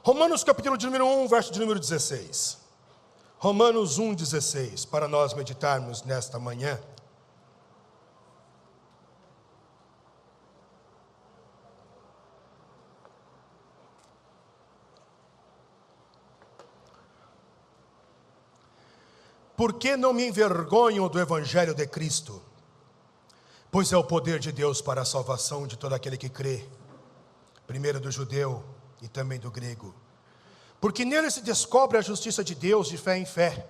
Romanos capítulo de número 1, verso de número 16. Romanos 1, 16, para nós meditarmos nesta manhã. Por que não me envergonho do Evangelho de Cristo? Pois é o poder de Deus para a salvação de todo aquele que crê, primeiro do judeu e também do grego. Porque nele se descobre a justiça de Deus de fé em fé,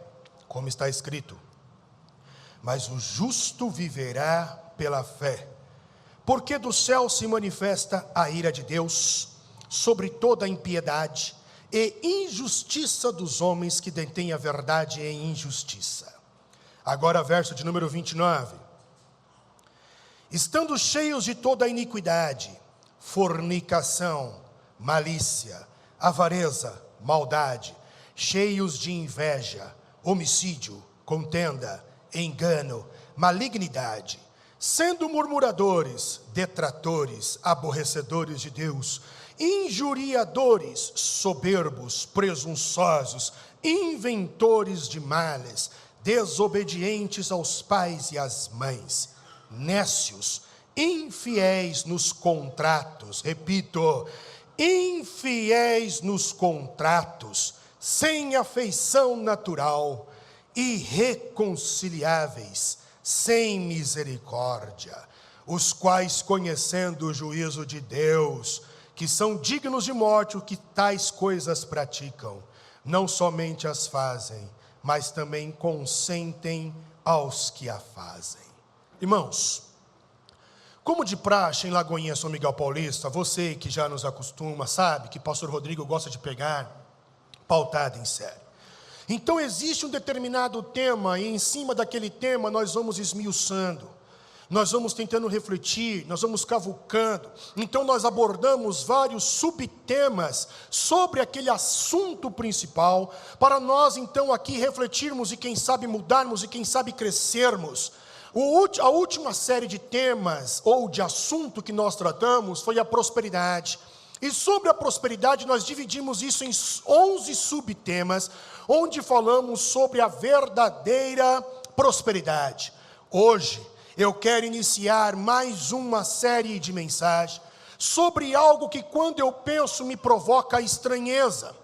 como está escrito: mas o justo viverá pela fé. Porque do céu se manifesta a ira de Deus sobre toda a impiedade e injustiça dos homens que detêm a verdade em injustiça. Agora verso de número 29. Estando cheios de toda a iniquidade, fornicação, malícia, avareza, maldade, cheios de inveja, homicídio, contenda, engano, malignidade, sendo murmuradores, detratores, aborrecedores de Deus, injuriadores, soberbos, presunçosos, inventores de males, desobedientes aos pais e às mães, nécios, infiéis nos contratos, repito, infiéis nos contratos, sem afeição natural, irreconciliáveis, sem misericórdia, os quais, conhecendo o juízo de Deus, que são dignos de morte, o que tais coisas praticam, não somente as fazem, mas também consentem aos que a fazem. Irmãos, como de praxe em Lagoinha, São Miguel Paulista, você que já nos acostuma, sabe que pastor Rodrigo gosta de pegar pautada em série. Então existe um determinado tema, e em cima daquele tema nós vamos esmiuçando, nós vamos tentando refletir, nós vamos cavucando. Então nós abordamos vários subtemas sobre aquele assunto principal, para nós então aqui refletirmos e quem sabe mudarmos e quem sabe crescermos. A última série de temas ou de assunto que nós tratamos foi a prosperidade. E sobre a prosperidade nós dividimos isso em 11 subtemas, onde falamos sobre a verdadeira prosperidade. Hoje eu quero iniciar mais uma série de mensagens sobre algo que quando eu penso me provoca estranheza.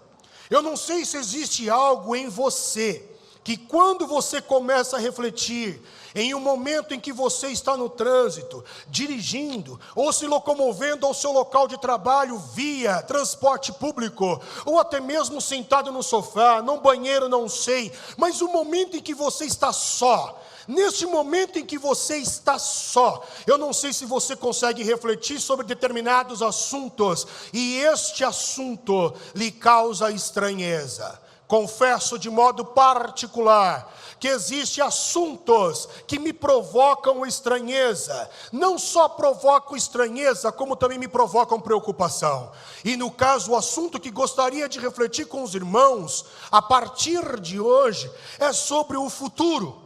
Eu não sei se existe algo em você que quando você começa a refletir, em um momento em que você está no trânsito, dirigindo, ou se locomovendo ao seu local de trabalho via transporte público, ou até mesmo sentado no sofá, num banheiro, não sei, mas o momento em que você está só, neste momento em que você está só, eu não sei se você consegue refletir sobre determinados assuntos, e este assunto lhe causa estranheza. Confesso de modo particular que existem assuntos que me provocam estranheza. Não só provocam estranheza, como também me provocam preocupação. E no caso, o assunto que gostaria de refletir com os irmãos, a partir de hoje, é sobre o futuro.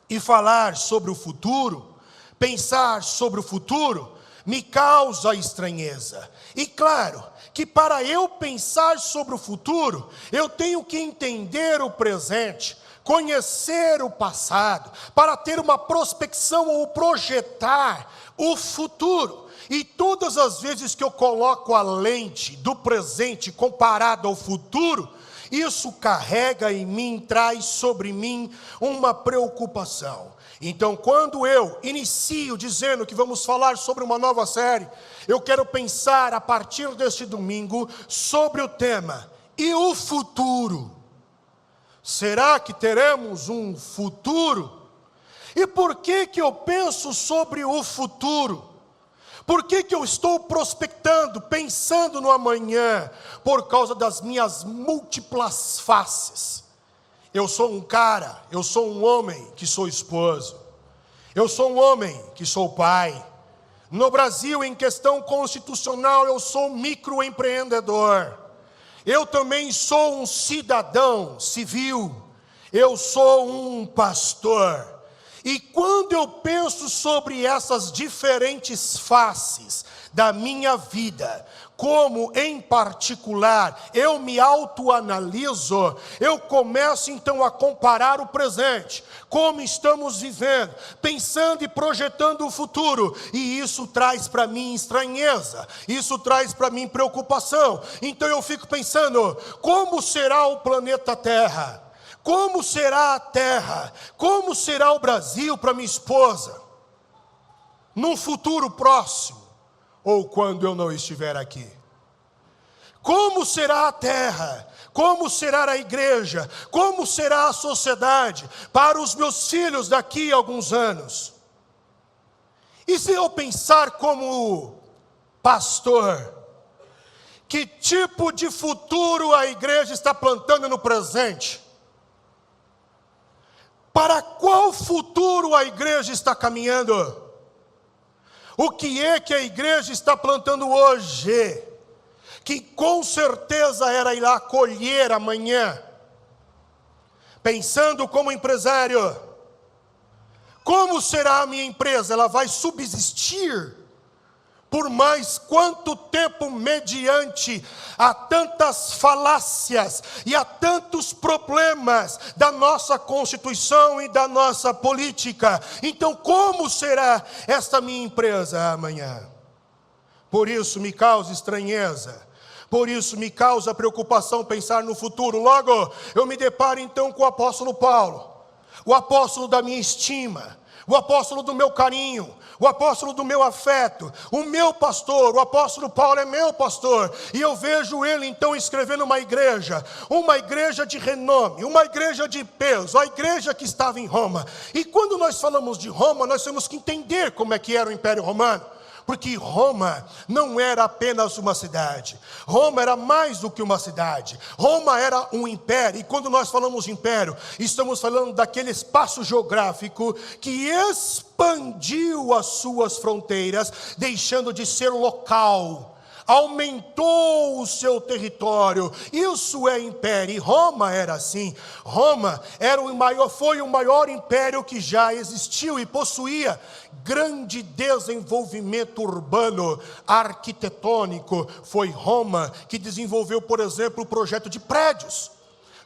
E falar sobre o futuro, pensar sobre o futuro, me causa estranheza. E claro, que para eu pensar sobre o futuro, eu tenho que entender o presente, conhecer o passado, para ter uma prospecção ou projetar o futuro. E todas as vezes que eu coloco a lente do presente comparado ao futuro, isso carrega em mim, traz sobre mim uma preocupação. Então, quando eu inicio dizendo que vamos falar sobre uma nova série, eu quero pensar a partir deste domingo sobre o tema, e o futuro? Será que teremos um futuro? E por que eu penso sobre o futuro? Por que eu estou prospectando, pensando no amanhã? Por causa das minhas múltiplas faces. Eu sou um cara, eu sou um homem que sou esposo. Eu sou um homem que sou pai. No Brasil, em questão constitucional, eu sou microempreendedor. Eu também sou um cidadão civil. Eu sou um pastor. E quando eu penso sobre essas diferentes faces da minha vida, como, em particular, eu me autoanaliso, eu começo então a comparar o presente, como estamos vivendo, pensando e projetando o futuro, e isso traz para mim estranheza, isso traz para mim preocupação. Então eu fico pensando, como será o planeta Terra? Como será a Terra? Como será o Brasil para minha esposa? Num futuro próximo, ou quando eu não estiver aqui? Como será a terra? Como será a igreja? Como será a sociedade para os meus filhos daqui a alguns anos? E se eu pensar como pastor, que tipo de futuro a igreja está plantando no presente? Para qual futuro a igreja está caminhando? O que é que a igreja está plantando hoje, que com certeza era ir lá colher amanhã? Pensando como empresário, como será a minha empresa? Ela vai subsistir por mais quanto tempo, mediante a tantas falácias e a tantos problemas da nossa Constituição e da nossa política? Então, como será esta minha empresa amanhã? Por isso me causa estranheza, por isso me causa preocupação pensar no futuro. Logo, eu me deparo então com o apóstolo Paulo, o apóstolo da minha estima, o apóstolo do meu carinho, o apóstolo do meu afeto, o meu pastor. O apóstolo Paulo é meu pastor, e eu vejo ele então escrevendo uma igreja de renome, uma igreja de peso, a igreja que estava em Roma. E quando nós falamos de Roma, nós temos que entender como é que era o Império Romano. Porque Roma não era apenas uma cidade, Roma era mais do que uma cidade, Roma era um império. E quando nós falamos de império, estamos falando daquele espaço geográfico que expandiu as suas fronteiras, deixando de ser local, aumentou o seu território. Isso é império, e Roma era assim. Roma foi o maior império que já existiu e possuía grande desenvolvimento urbano, arquitetônico. Foi Roma que desenvolveu, por exemplo, o projeto de prédios.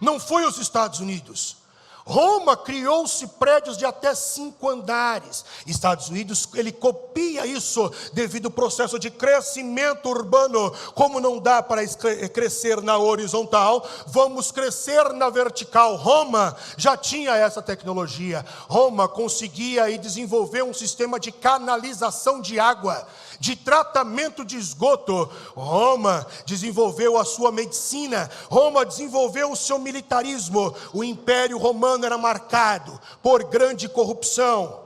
Não foi os Estados Unidos. Roma criou-se prédios de até 5 andares. Estados Unidos, ele copia isso devido ao processo de crescimento urbano. Como não dá para crescer na horizontal, vamos crescer na vertical. Roma já tinha essa tecnologia. Roma conseguia e desenvolver um sistema de canalização de água, de tratamento de esgoto. Roma desenvolveu a sua medicina. Roma desenvolveu o seu militarismo. O Império Romano era marcado por grande corrupção,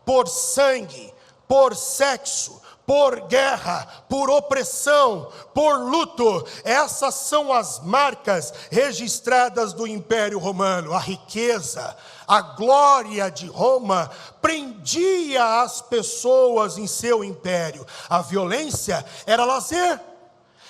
por sangue, por sexo, por guerra, por opressão, por luto. Essas são as marcas registradas do Império Romano. A riqueza, a glória de Roma prendia as pessoas em seu império. A violência era lazer.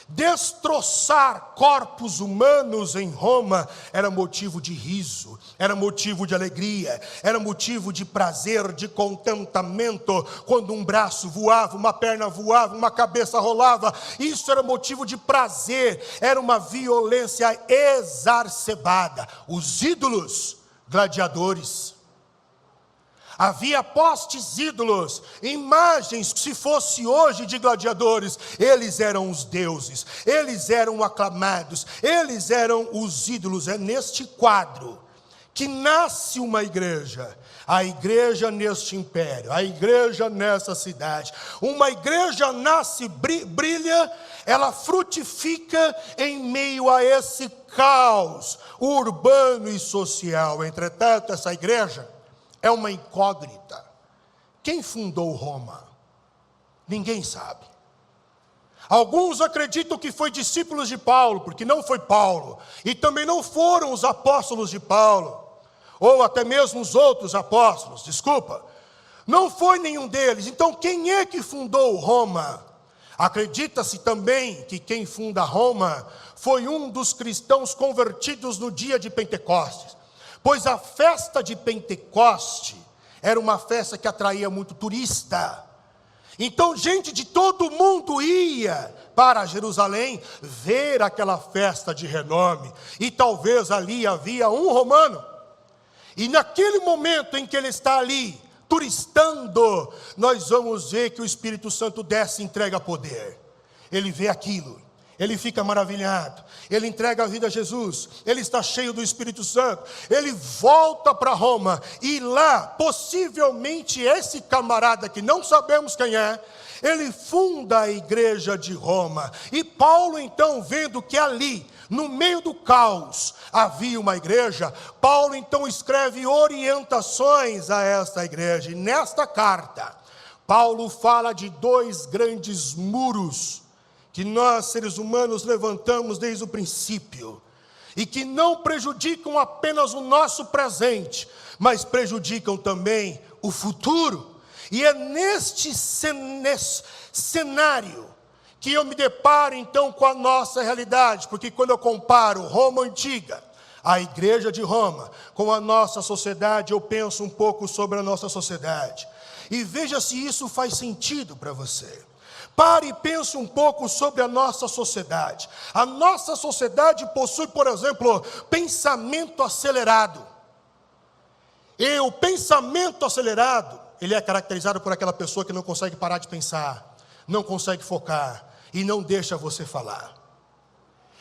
Destroçar corpos humanos em Roma era motivo de riso, era motivo de alegria, era motivo de prazer, de contentamento. Quando um braço voava, uma perna voava, uma cabeça rolava, isso era motivo de prazer, era uma violência exacerbada. Os ídolos, gladiadores. Havia postes ídolos, imagens, se fosse hoje de gladiadores, eles eram os deuses, eles eram aclamados, eles eram os ídolos. É neste quadro que nasce uma igreja, a igreja neste império, a igreja nessa cidade. Uma igreja nasce, brilha, ela frutifica em meio a esse caos urbano e social. Entretanto, essa igreja é uma incógnita. Quem fundou Roma? Ninguém sabe. Alguns acreditam que foi discípulos de Paulo, porque não foi Paulo, e também não foram os apóstolos de Paulo, ou até mesmo os outros apóstolos, não foi nenhum deles. Então quem é que fundou Roma? Acredita-se também que quem funda Roma foi um dos cristãos convertidos no dia de Pentecostes, pois a festa de Pentecoste era uma festa que atraía muito turista. Então gente de todo mundo ia para Jerusalém ver aquela festa de renome, e talvez ali havia um romano, e naquele momento em que ele está ali, turistando, nós vamos ver que o Espírito Santo desce e entrega poder. Ele vê aquilo, ele fica maravilhado, ele entrega a vida a Jesus, ele está cheio do Espírito Santo, ele volta para Roma, e lá, possivelmente esse camarada que não sabemos quem é, ele funda a igreja de Roma. E Paulo então, vendo que ali, no meio do caos, havia uma igreja, Paulo então escreve orientações a esta igreja. E nesta carta, Paulo fala de 2 grandes muros que nós, seres humanos, levantamos desde o princípio, e que não prejudicam apenas o nosso presente, mas prejudicam também o futuro. E é neste cenário que eu me deparo então com a nossa realidade, porque quando eu comparo Roma antiga, a igreja de Roma, com a nossa sociedade, eu penso um pouco sobre a nossa sociedade, e veja se isso faz sentido para você. Pare e pense um pouco sobre a nossa sociedade. A nossa sociedade possui, por exemplo, pensamento acelerado. E o pensamento acelerado, ele é caracterizado por aquela pessoa que não consegue parar de pensar, não consegue focar e não deixa você falar.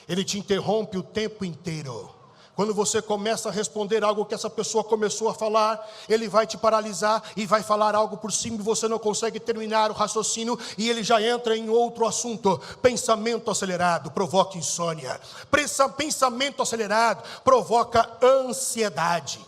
Ele te interrompe o tempo inteiro. Quando você começa a responder algo que essa pessoa começou a falar, ele vai te paralisar e vai falar algo por cima, e você não consegue terminar o raciocínio, e ele já entra em outro assunto. Pensamento acelerado provoca insônia. Pensamento acelerado provoca ansiedade.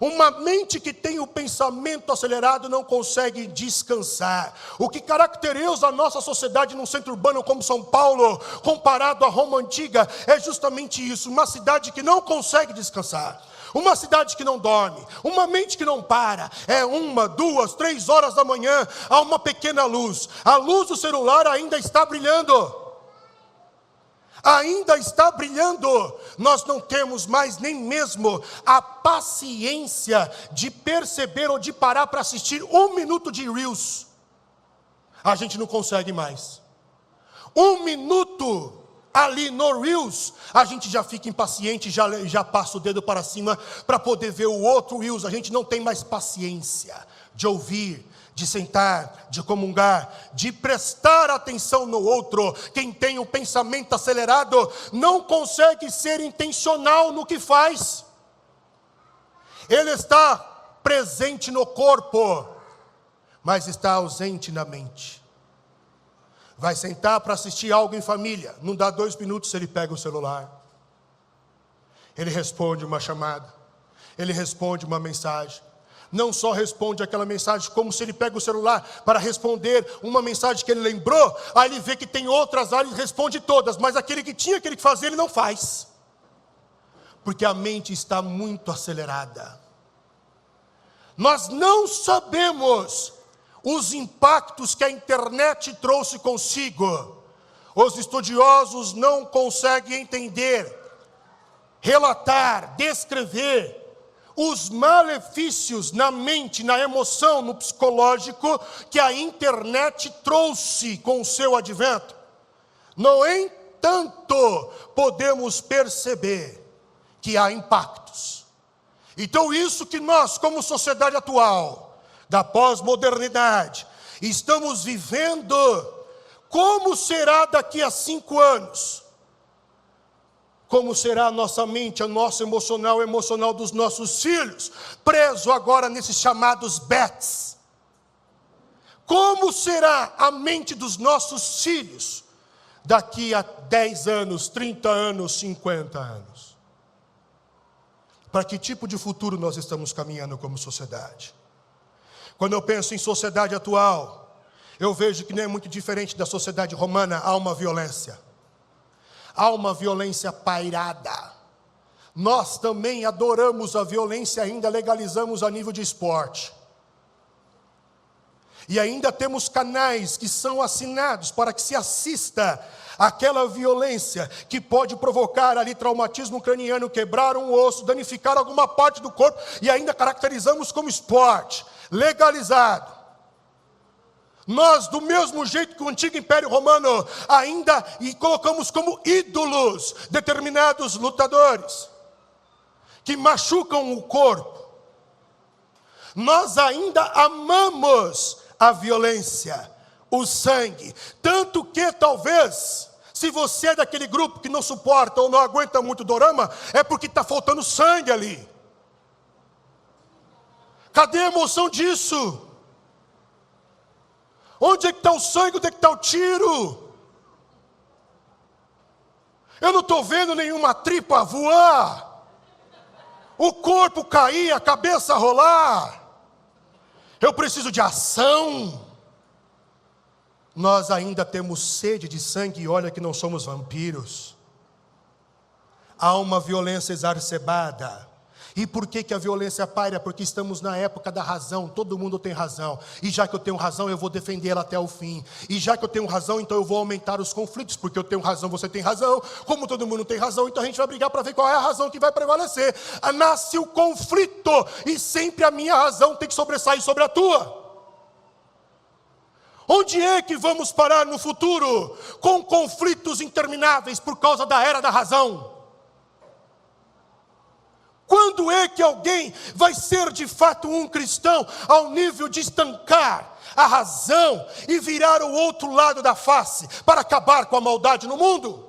Uma mente que tem o pensamento acelerado não consegue descansar. O que caracteriza a nossa sociedade num centro urbano como São Paulo, comparado à Roma antiga, é justamente isso: uma cidade que não consegue descansar, uma cidade que não dorme, uma mente que não para. É 1, 2, 3 horas da manhã, há uma pequena luz, a luz do celular ainda está brilhando. Ainda está brilhando. Nós não temos mais nem mesmo a paciência de perceber ou de parar para assistir 1 minuto de Reels. A gente não consegue mais. 1 minuto ali no Reels, a gente já fica impaciente, já passa o dedo para cima para poder ver o outro Reels. A gente não tem mais paciência de ouvir, de sentar, de comungar, de prestar atenção no outro. Quem tem um pensamento acelerado não consegue ser intencional no que faz. Ele está presente no corpo, mas está ausente na mente. Vai sentar para assistir algo em família, não dá 2 minutos, ele pega o celular. Ele responde uma chamada, ele responde uma mensagem. Não só responde aquela mensagem, como se ele pega o celular para responder uma mensagem que ele lembrou, aí ele vê que tem outras áreas e responde todas, mas aquele que tinha que fazer, ele não faz, porque a mente está muito acelerada. Nós não sabemos os impactos que a internet trouxe consigo. Os estudiosos não conseguem entender, relatar, descrever os malefícios na mente, na emoção, no psicológico que a internet trouxe com o seu advento. No entanto, podemos perceber que há impactos. Então isso que nós, como sociedade atual, da pós-modernidade, estamos vivendo, como será daqui a 5 anos? Como será a nossa mente, a nossa emocional, o emocional dos nossos filhos, preso agora nesses chamados bets? Como será a mente dos nossos filhos daqui a 10 anos, 30 anos, 50 anos? Para que tipo de futuro nós estamos caminhando como sociedade? Quando eu penso em sociedade atual, eu vejo que não é muito diferente da sociedade romana. Há uma violência. Há uma violência pairada. Nós também adoramos a violência, ainda legalizamos a nível de esporte. E ainda temos canais que são assinados para que se assista àquela violência que pode provocar ali traumatismo craniano, quebrar um osso, danificar alguma parte do corpo, e ainda caracterizamos como esporte, legalizado. Nós, do mesmo jeito que o antigo Império Romano, ainda colocamos como ídolos determinados lutadores que machucam o corpo. Nós ainda amamos a violência, o sangue, tanto que talvez, se você é daquele grupo que não suporta ou não aguenta muito dorama, é porque está faltando sangue ali. Cadê a emoção disso? Onde é que está o sangue? Onde é que está o tiro? Eu não estou vendo nenhuma tripa voar, o corpo cair, a cabeça rolar. Eu preciso de ação. Nós ainda temos sede de sangue e olha que não somos vampiros. Há uma violência exacerbada. E por que a violência paira? Porque estamos na época da razão, todo mundo tem razão. E já que eu tenho razão, eu vou defender ela até o fim. E já que eu tenho razão, então eu vou aumentar os conflitos, porque eu tenho razão, você tem razão. Como todo mundo tem razão, então a gente vai brigar para ver qual é a razão que vai prevalecer. Nasce o conflito, e sempre a minha razão tem que sobressair sobre a tua. Onde é que vamos parar no futuro? Com conflitos intermináveis por causa da era da razão. Quando é que alguém vai ser de fato um cristão ao nível de estancar a razão e virar o outro lado da face para acabar com a maldade no mundo?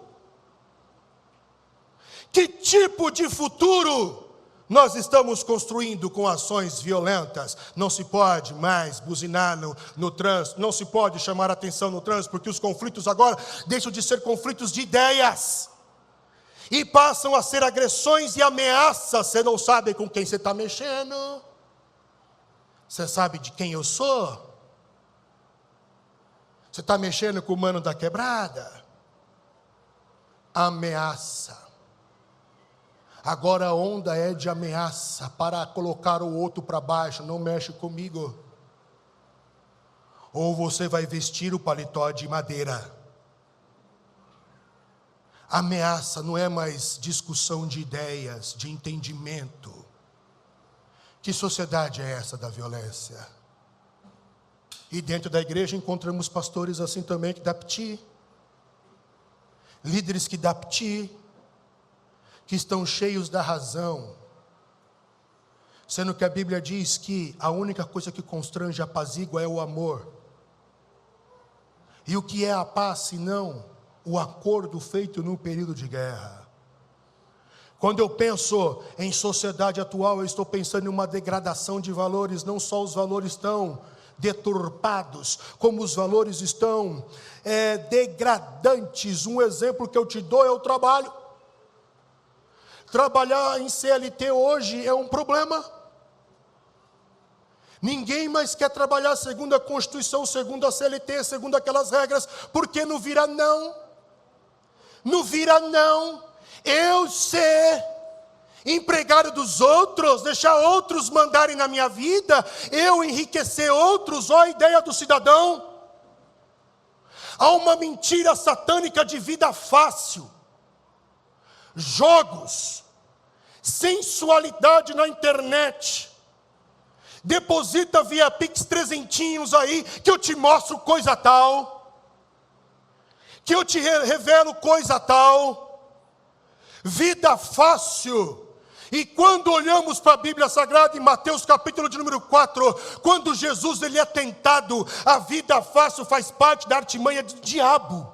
Que tipo de futuro nós estamos construindo com ações violentas? Não se pode mais buzinar no trânsito, não se pode chamar atenção no trânsito, porque os conflitos agora deixam de ser conflitos de ideias e passam a ser agressões e ameaças. Você não sabe com quem você está mexendo. Você sabe de quem eu sou? Você está mexendo com o mano da quebrada? Ameaça. Agora a onda é de ameaça para colocar o outro para baixo. Não mexe comigo. Ou você vai vestir o paletó de madeira. Ameaça não é mais discussão de ideias, de entendimento. Que sociedade é essa da violência? E dentro da igreja encontramos pastores assim também que dá piti. Líderes que dá piti, que estão cheios da razão. Sendo que a Bíblia diz que a única coisa que constrange a apazigua é o amor. E o que é a paz senão o acordo feito no período de guerra? Quando eu penso em sociedade atual, eu estou pensando em uma degradação de valores. Não só os valores estão deturpados, como os valores estão degradantes. Um exemplo que eu te dou é o trabalho. Trabalhar em CLT hoje é um problema. Ninguém mais quer trabalhar segundo a Constituição, segundo a CLT, segundo aquelas regras, porque não vira não. Não vira não. Eu ser empregado dos outros, deixar outros mandarem na minha vida, eu enriquecer outros, ó a ideia do cidadão. Há uma mentira satânica de vida fácil. Jogos, sensualidade na internet. Deposita via Pix trezentinhos aí, que eu te mostro coisa tal. Que eu te revelo coisa tal. Vida fácil. E quando olhamos para a Bíblia Sagrada, em Mateus capítulo de número 4, quando Jesus ele é tentado, a vida fácil faz parte da artimanha do diabo.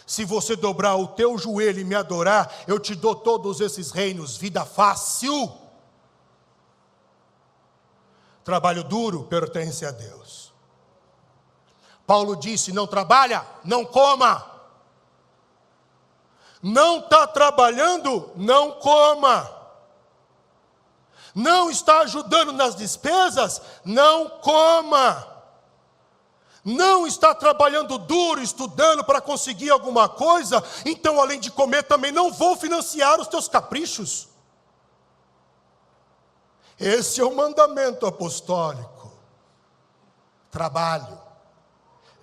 Se você dobrar o teu joelho e me adorar, eu te dou todos esses reinos. Vida fácil. Trabalho duro pertence a Deus. Paulo disse: não trabalha, não coma. Não está trabalhando, não coma. Não está ajudando nas despesas, não coma. Não está trabalhando duro, estudando para conseguir alguma coisa, então além de comer também não vou financiar os teus caprichos. Esse é o mandamento apostólico. Trabalho.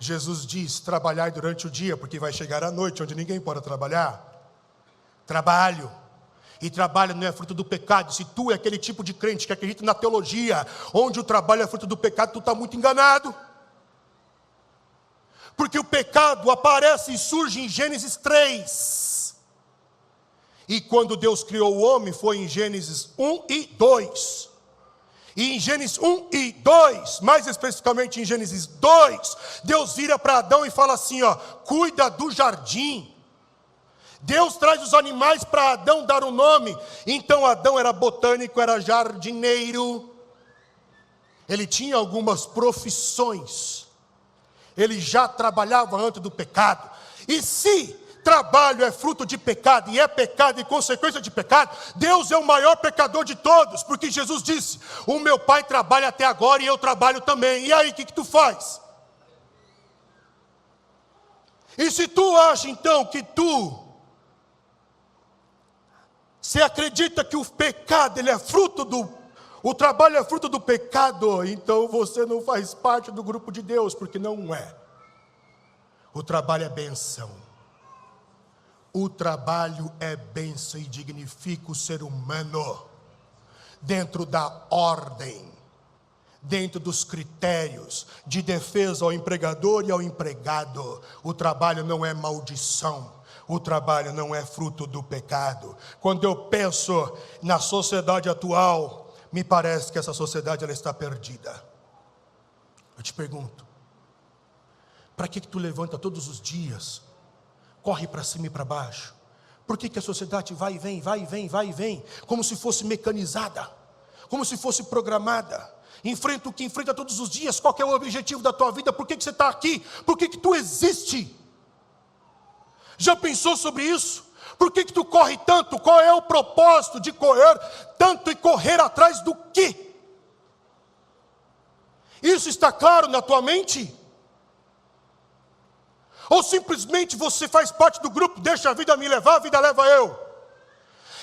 Jesus diz: trabalhai durante o dia, porque vai chegar a noite, onde ninguém pode trabalhar. Trabalho. E trabalho não é fruto do pecado. Se tu é aquele tipo de crente que acredita na teologia, onde o trabalho é fruto do pecado, tu está muito enganado. Porque o pecado aparece e surge em Gênesis 3. E quando Deus criou o homem, foi em Gênesis 1 e 2. E em Gênesis 1 e 2, mais especificamente em Gênesis 2, Deus vira para Adão e fala assim, ó, cuida do jardim. Deus traz os animais para Adão dar um nome. Então Adão era botânico, era jardineiro. Ele tinha algumas profissões. Ele já trabalhava antes do pecado. E se trabalho é fruto de pecado, e é pecado e consequência de pecado, Deus é o maior pecador de todos, porque Jesus disse, o meu pai trabalha até agora e eu trabalho também. E aí, o que tu faz? E se tu acha então que você acredita que o pecado ele é fruto o trabalho é fruto do pecado, então você não faz parte do grupo de Deus, porque não é. O trabalho é bênção. O trabalho é bênção e dignifica o ser humano, dentro da ordem, dentro dos critérios de defesa ao empregador e ao empregado. O trabalho não é maldição. O trabalho não é fruto do pecado. Quando eu penso na sociedade atual, me parece que essa sociedade ela está perdida. Eu te pergunto, para que tu levanta todos os dias, corre para cima e para baixo? Por que a sociedade vai e vem, vai e vem, vai e vem, como se fosse mecanizada, como se fosse programada? Enfrenta o que enfrenta todos os dias. Qual que é o objetivo da tua vida? Por que você está aqui? Por que tu existe? Já pensou sobre isso? Por que tu corre tanto? Qual é o propósito de correr tanto e correr atrás do quê? Isso está claro na tua mente? Ou simplesmente você faz parte do grupo, deixa a vida me levar, a vida leva eu?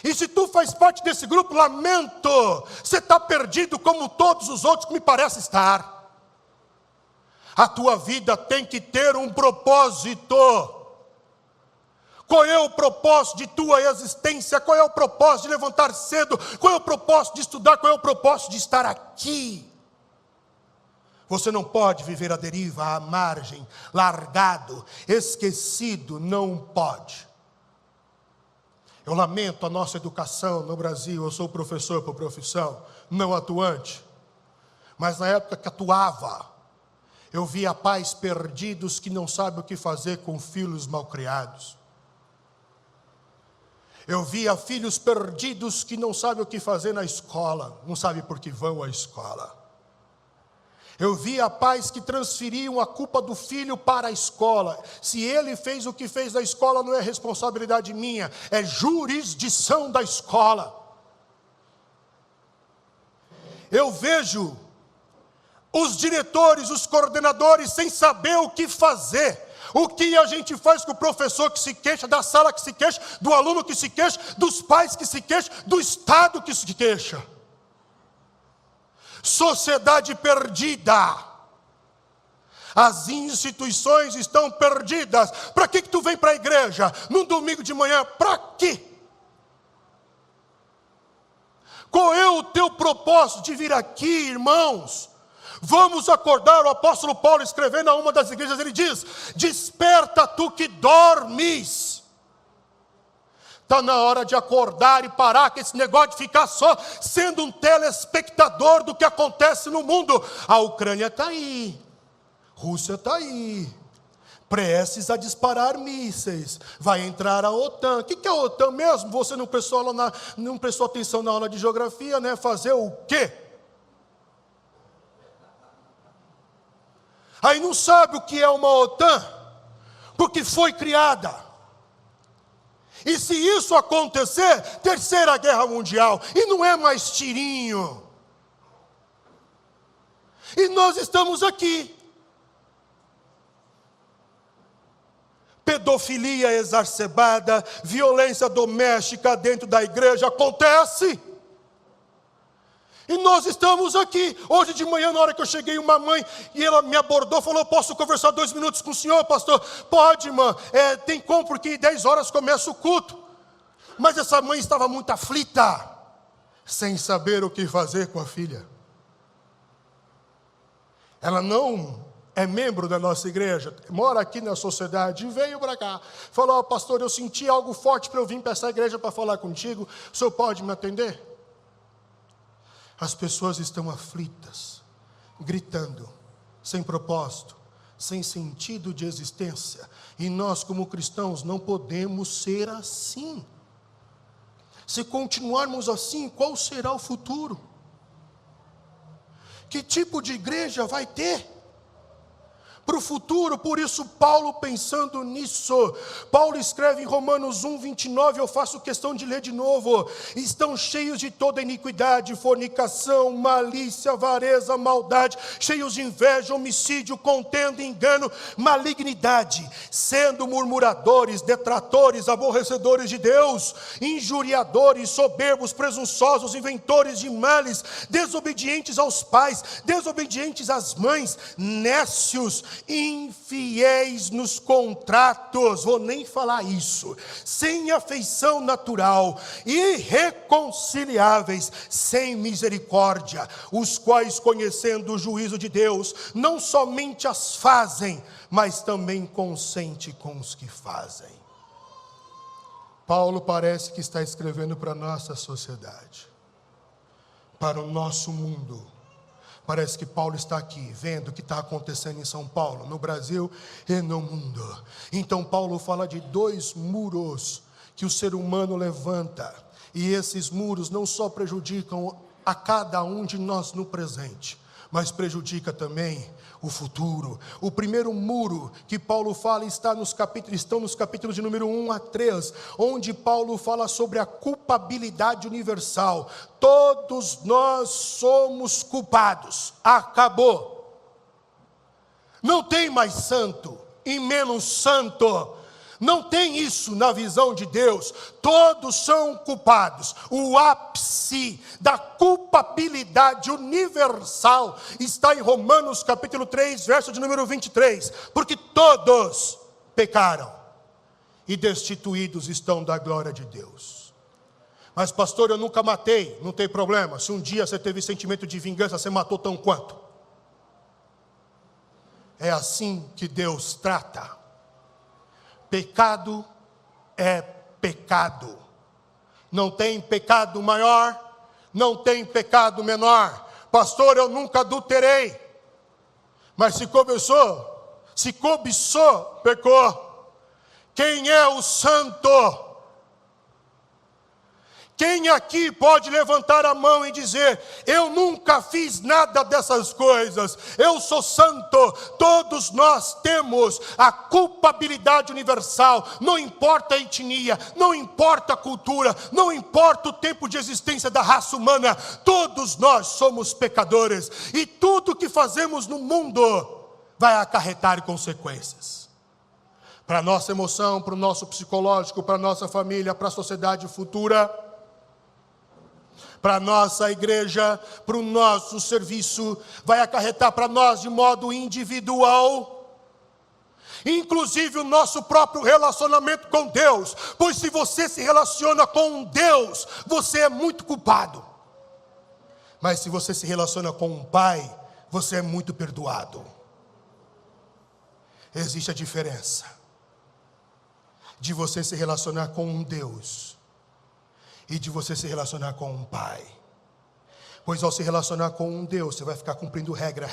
E se tu faz parte desse grupo, lamento, você está perdido como todos os outros que me parece estar. A tua vida tem que ter um propósito. Qual é o propósito de tua existência? Qual é o propósito de levantar cedo? Qual é o propósito de estudar? Qual é o propósito de estar aqui? Você não pode viver à deriva, à margem, largado, esquecido, não pode. Eu lamento a nossa educação no Brasil. Eu sou professor por profissão, não atuante. Mas na época que atuava, eu via pais perdidos que não sabem o que fazer com filhos malcriados. Eu via filhos perdidos que não sabem o que fazer na escola, não sabem por que vão à escola. Eu via pais que transferiam a culpa do filho para a escola. Se ele fez o que fez na escola, não é responsabilidade minha, é jurisdição da escola. Eu vejo os diretores, os coordenadores sem saber o que fazer. O que a gente faz com o professor que se queixa, da sala que se queixa, do aluno que se queixa, dos pais que se queixam, do Estado que se queixa? Sociedade perdida. As instituições estão perdidas. Para que tu vem para a igreja num domingo de manhã? Para quê? Qual é o teu propósito de vir aqui, irmãos? Vamos acordar. O apóstolo Paulo, escrevendo a uma das igrejas, ele diz: desperta tu que dormes. Está na hora de acordar e parar com esse negócio de ficar só sendo um telespectador do que acontece no mundo. A Ucrânia está aí, Rússia está aí, prestes a disparar mísseis, vai entrar a OTAN. O que é a OTAN mesmo? Você não prestou atenção na aula de geografia, né? Fazer o quê? Aí não sabe o que é uma OTAN, porque foi criada. E se isso acontecer, terceira guerra mundial, e não é mais tirinho. E nós estamos aqui. Pedofilia exacerbada, violência doméstica dentro da igreja acontece. E nós estamos aqui. Hoje de manhã, na hora que eu cheguei, uma mãe, e ela me abordou, falou: posso conversar 2 minutos com o senhor, pastor? Pode, irmã, tem como, porque 10 horas começa o culto. Mas essa mãe estava muito aflita, sem saber o que fazer com a filha. Ela não é membro da nossa igreja, mora aqui na sociedade, e veio para cá. Falou: pastor, eu senti algo forte para eu vir para essa igreja para falar contigo, o senhor pode me atender? As pessoas estão aflitas, gritando, sem propósito, sem sentido de existência. E nós, como cristãos, não podemos ser assim. Se continuarmos assim, qual será o futuro? Que tipo de igreja vai ter para o futuro? Por isso Paulo, pensando nisso, Paulo escreve em Romanos 1:29, eu faço questão de ler de novo: estão cheios de toda iniquidade, fornicação, malícia, avareza, maldade, cheios de inveja, homicídio, contenda, engano, malignidade, sendo murmuradores, detratores, aborrecedores de Deus, injuriadores, soberbos, presunçosos, inventores de males, desobedientes aos pais, desobedientes às mães, nécios, infiéis nos contratos, vou nem falar isso, sem afeição natural, irreconciliáveis, sem misericórdia, os quais, conhecendo o juízo de Deus, não somente as fazem, mas também consentem com os que fazem. Paulo parece que está escrevendo para a nossa sociedade, para o nosso mundo. Parece que Paulo está aqui, vendo o que está acontecendo em São Paulo, no Brasil e no mundo. Então Paulo fala de 2 muros que o ser humano levanta. E esses muros não só prejudicam a cada um de nós no presente, mas prejudica também o futuro. O primeiro muro que Paulo fala estão nos capítulos de número 1 a 3, onde Paulo fala sobre a culpabilidade universal. Todos nós somos culpados. Acabou. Não tem mais santo e menos santo. Não tem isso na visão de Deus. Todos são culpados. O ápice da culpabilidade universal está em Romanos capítulo 3, verso de número 23. Porque todos pecaram e destituídos estão da glória de Deus. Mas pastor, eu nunca matei. Não tem problema. Se um dia você teve sentimento de vingança, você matou tão quanto. É assim que Deus trata. Pecado é pecado. Não tem pecado maior, não tem pecado menor. Pastor, eu nunca adulterei. Mas se cobiçou, pecou. Quem é o santo? Quem aqui pode levantar a mão e dizer: eu nunca fiz nada dessas coisas, eu sou santo? Todos nós temos a culpabilidade universal, não importa a etnia, não importa a cultura, não importa o tempo de existência da raça humana, todos nós somos pecadores, e tudo que fazemos no mundo vai acarretar consequências. Para a nossa emoção, para o nosso psicológico, para a nossa família, para a sociedade futura, para a nossa igreja, para o nosso serviço, vai acarretar para nós de modo individual, inclusive o nosso próprio relacionamento com Deus, pois se você se relaciona com Deus, você é muito culpado, mas se você se relaciona com um pai, você é muito perdoado. Existe a diferença de você se relacionar com um Deus e de você se relacionar com um pai. Pois ao se relacionar com um Deus, você vai ficar cumprindo regra,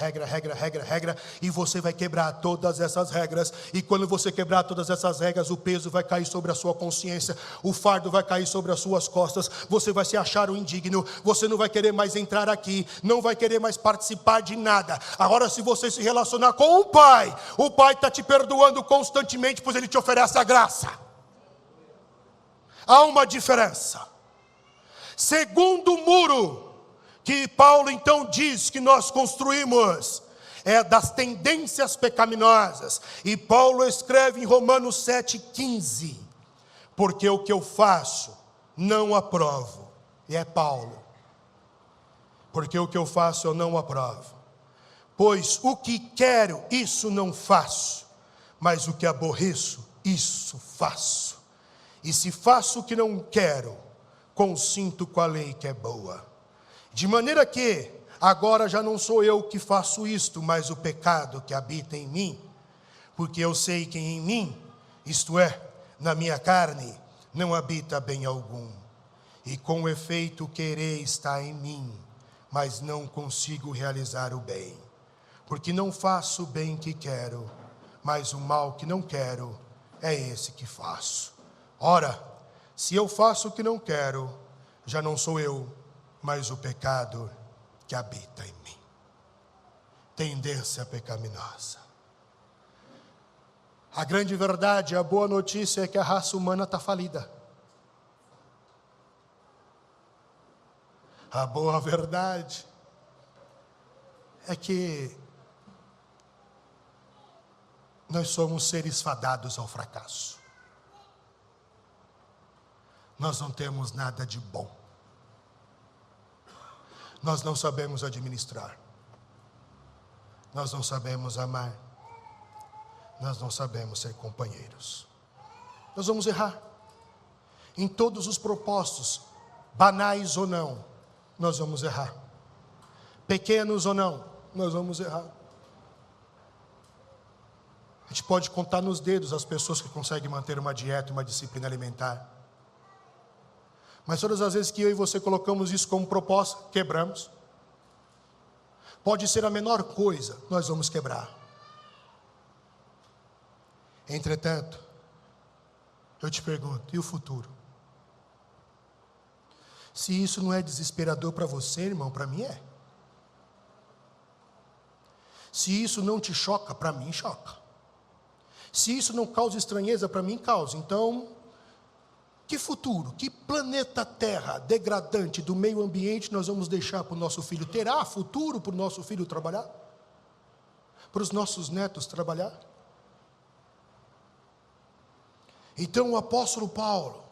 e você vai quebrar todas essas regras, e quando você quebrar todas essas regras, o peso vai cair sobre a sua consciência, o fardo vai cair sobre as suas costas, você vai se achar um indigno, você não vai querer mais entrar aqui, não vai querer mais participar de nada. Agora, se você se relacionar com o pai está te perdoando constantemente, pois ele te oferece a graça. Há uma diferença. Segundo muro que Paulo então diz que nós construímos é das tendências pecaminosas. E Paulo escreve em Romanos 7,15: porque o que eu faço não aprovo. E é Paulo. Porque o que eu faço eu não aprovo. Pois o que quero, isso não faço, mas o que aborreço, isso faço. E se faço o que não quero, consinto com a lei que é boa. De maneira que, agora já não sou eu que faço isto, mas o pecado que habita em mim. Porque eu sei que em mim, isto é, na minha carne, não habita bem algum. E com efeito o querer está em mim, mas não consigo realizar o bem. Porque não faço o bem que quero, mas o mal que não quero é esse que faço. Ora, se eu faço o que não quero, já não sou eu, mas o pecado que habita em mim. Tendência pecaminosa. A grande verdade, a boa notícia é que a raça humana está falida. A boa verdade é que nós somos seres fadados ao fracasso. Nós não temos nada de bom. Nós não sabemos administrar. Nós não sabemos amar. Nós não sabemos ser companheiros. Nós vamos errar. Em todos os propósitos, banais ou não, nós vamos errar. Pequenos ou não, nós vamos errar. A gente pode contar nos dedos as pessoas que conseguem manter uma dieta, uma disciplina alimentar. Mas todas as vezes que eu e você colocamos isso como proposta, quebramos. Pode ser a menor coisa, nós vamos quebrar. Entretanto, eu te pergunto, e o futuro? Se isso não é desesperador para você, irmão, para mim é. Se isso não te choca, para mim choca. Se isso não causa estranheza, para mim causa. Então, que futuro, que planeta Terra degradante do meio ambiente nós vamos deixar para o nosso filho? Terá futuro para o nosso filho trabalhar? Para os nossos netos trabalhar? Então o apóstolo Paulo,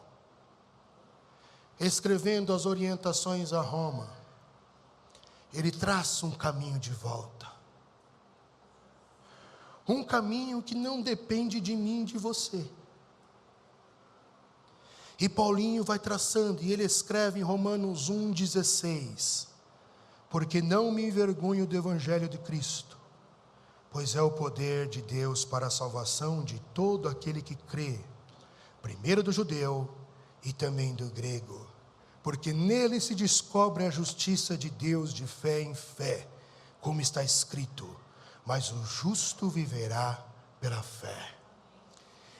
escrevendo as orientações a Roma, ele traça um caminho de volta. Um caminho que não depende de mim e de você. E Paulinho vai traçando, e ele escreve em Romanos 1,16: porque não me envergonho do evangelho de Cristo, pois é o poder de Deus para a salvação de todo aquele que crê, primeiro do judeu e também do grego, porque nele se descobre a justiça de Deus de fé em fé, como está escrito, mas o justo viverá pela fé.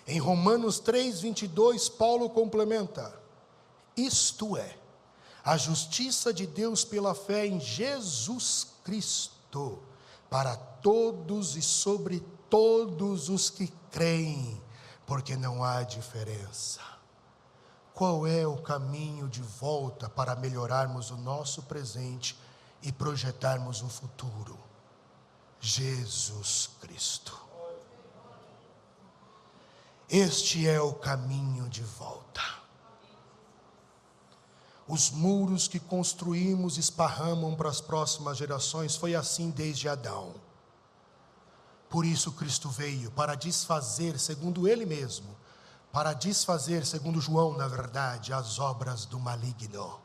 Em Romanos 3,22, Paulo complementa: isto é, a justiça de Deus pela fé em Jesus Cristo, para todos e sobre todos os que creem, porque não há diferença. Qual é o caminho de volta para melhorarmos o nosso presente e projetarmos um futuro? Jesus Cristo. Este é o caminho de volta. Os muros que construímos esparramam para as próximas gerações. Foi assim desde Adão. Por isso Cristo veio, para desfazer, segundo Ele mesmo, para desfazer, segundo João, na verdade, as obras do maligno.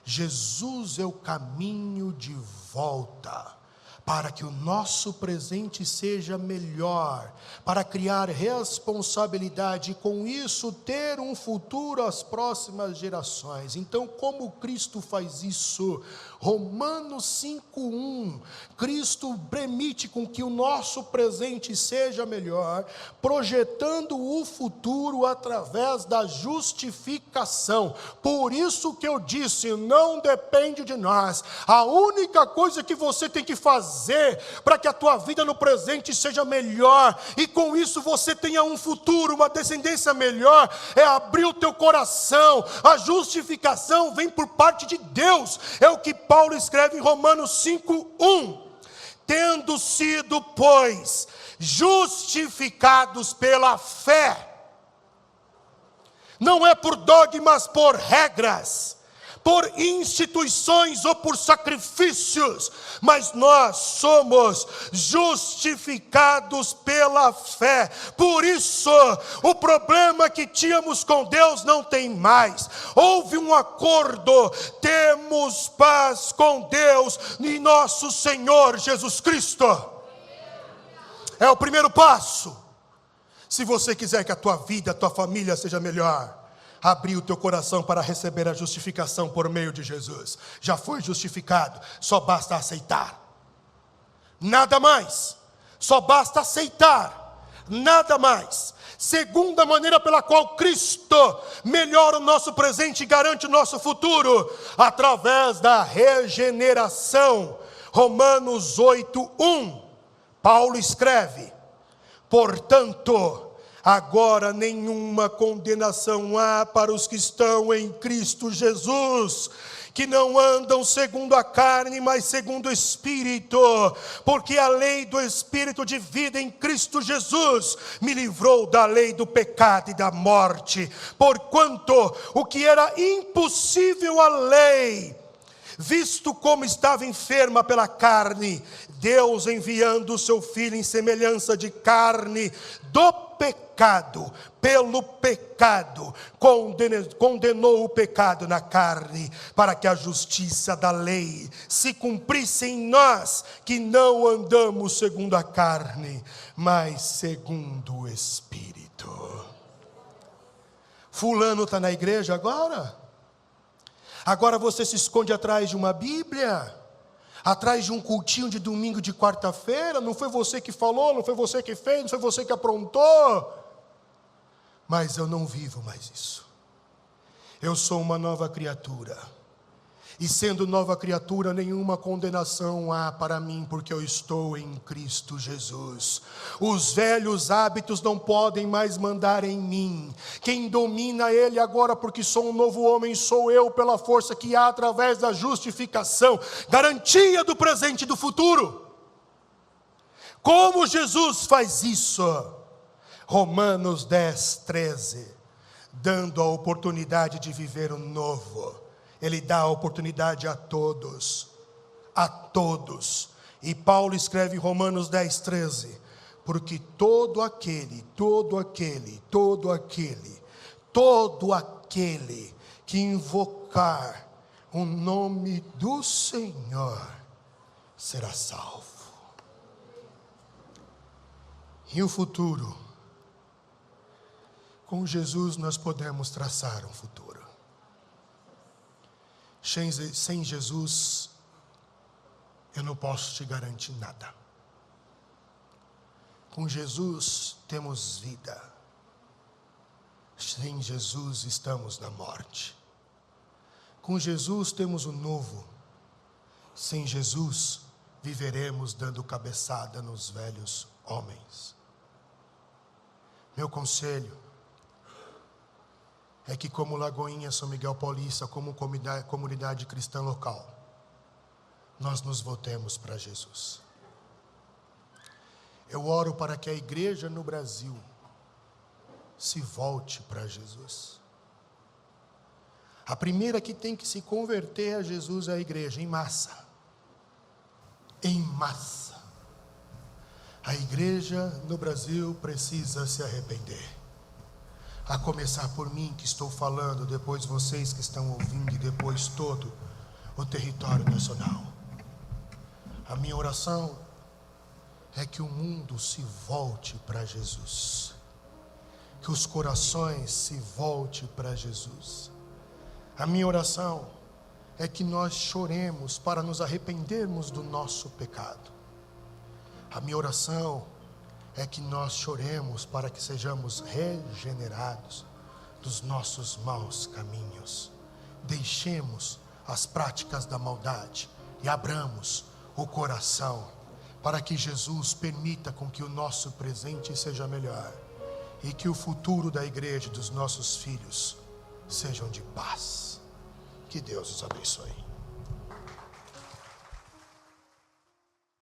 Jesus é o caminho de volta, para que o nosso presente seja melhor, para criar responsabilidade e com isso ter um futuro às próximas gerações. Então, como Cristo faz isso? Romanos 5,1, Cristo permite com que o nosso presente seja melhor, projetando o futuro através da justificação. Por isso que eu disse, não depende de nós. A única coisa que você tem que fazer para que a tua vida no presente seja melhor e com isso você tenha um futuro, uma descendência melhor, é abrir o teu coração. A justificação vem por parte de Deus, é o que Paulo escreve em Romanos 5,1: tendo sido, pois, justificados pela fé, não é por dogmas, por regras, por instituições ou por sacrifícios, mas nós somos justificados pela fé. Por isso, o problema que tínhamos com Deus não tem mais. Houve um acordo, temos paz com Deus em nosso Senhor Jesus Cristo. É o primeiro passo. Se você quiser que a tua vida, a tua família seja melhor, abrir o teu coração para receber a justificação por meio de Jesus. Já foi justificado, só basta aceitar. Nada mais. Só basta aceitar. Nada mais. Segunda maneira pela qual Cristo melhora o nosso presente e garante o nosso futuro, através da regeneração. Romanos 8:1. Paulo escreve: portanto, agora nenhuma condenação há para os que estão em Cristo Jesus, que não andam segundo a carne, mas segundo o Espírito, porque a lei do Espírito de vida em Cristo Jesus me livrou da lei do pecado e da morte, porquanto o que era impossível à lei, visto como estava enferma pela carne, Deus enviando o seu Filho em semelhança de carne do pecado, pelo pecado, condenou o pecado na carne, para que a justiça da lei se cumprisse em nós, que não andamos segundo a carne, mas segundo o Espírito. Fulano está na igreja agora? Agora você se esconde atrás de uma Bíblia, atrás de um cultinho de domingo, de quarta-feira. Não foi você que falou, não foi você que fez, não foi você que aprontou. Mas eu não vivo mais isso. Eu sou uma nova criatura. E sendo nova criatura, nenhuma condenação há para mim, porque eu estou em Cristo Jesus. Os velhos hábitos não podem mais mandar em mim. Quem domina ele agora, porque sou um novo homem, sou eu, pela força que há através da justificação, garantia do presente e do futuro. Como Jesus faz isso? Romanos 10:13, dando a oportunidade de viver o novo. Ele dá a oportunidade a todos, e Paulo escreve em Romanos 10:13, porque todo aquele que invocar o nome do Senhor será salvo. E o futuro? Com Jesus nós podemos traçar um futuro. Sem Jesus, eu não posso te garantir nada. Com Jesus temos vida. Sem Jesus estamos na morte. Com Jesus temos o novo. Sem Jesus viveremos dando cabeçada nos velhos homens. Meu conselho é que, como Lagoinha, São Miguel Paulista, como comunidade cristã local, nós nos voltemos para Jesus. Eu oro para que a igreja no Brasil se volte para Jesus. A primeira que tem que se converter a Jesus é a igreja, em massa. Em massa. A igreja no Brasil precisa se arrepender. A começar por mim que estou falando, depois vocês que estão ouvindo e depois todo o território nacional. A minha oração é que o mundo se volte para Jesus. Que os corações se voltem para Jesus. A minha oração é que nós choremos para nos arrependermos do nosso pecado. A minha oração é que nós choremos para que sejamos regenerados dos nossos maus caminhos. Deixemos as práticas da maldade e abramos o coração para que Jesus permita com que o nosso presente seja melhor e que o futuro da igreja e dos nossos filhos sejam de paz. Que Deus os abençoe.